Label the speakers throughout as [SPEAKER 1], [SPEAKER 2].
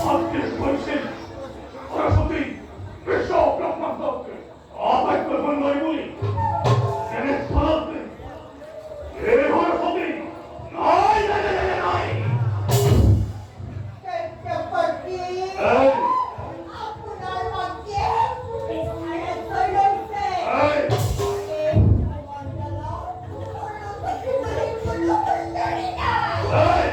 [SPEAKER 1] আজকে বলছেন সরস্বতী বিশ্ব ব্রহ্মাণ্ডকে আপাতত বন্ধই বলি কেন সরস্বতী এ সরস্বতী নাই নাই নাই নাই
[SPEAKER 2] চটপটি
[SPEAKER 1] এই
[SPEAKER 2] আপনার মধ্যে আরে চলছে
[SPEAKER 1] এই
[SPEAKER 2] মন্ডলা কোনো করে না
[SPEAKER 1] এই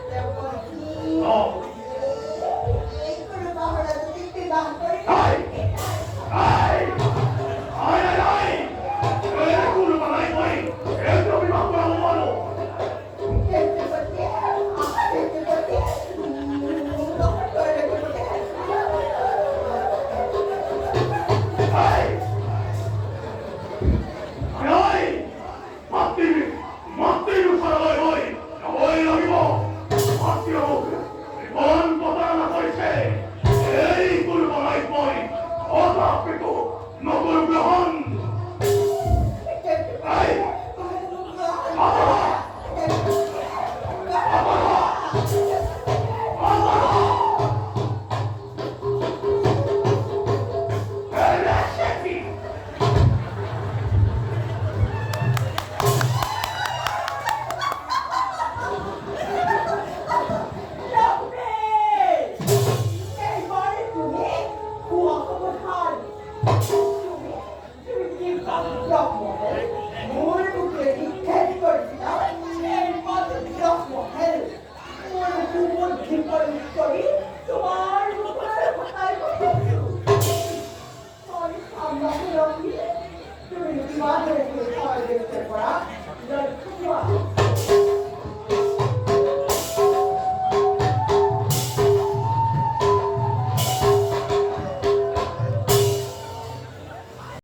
[SPEAKER 2] চটপটি
[SPEAKER 1] ও
[SPEAKER 2] এই কোনো বাহরা যদি বিবাহ করে
[SPEAKER 1] এই এই আয় আয় আয় এই কুল বানাই কই এই তো বিবাহ করা বলো
[SPEAKER 2] চটপটি চটপটি দখল করে রেখেছে
[SPEAKER 1] এই আয় মাতি মাতি উসারাই হই ওই লাগিব মাতি হোক কোন কথা না কইছে এই কুল বানাই কই অজাপিত নগর গ্রহণ এই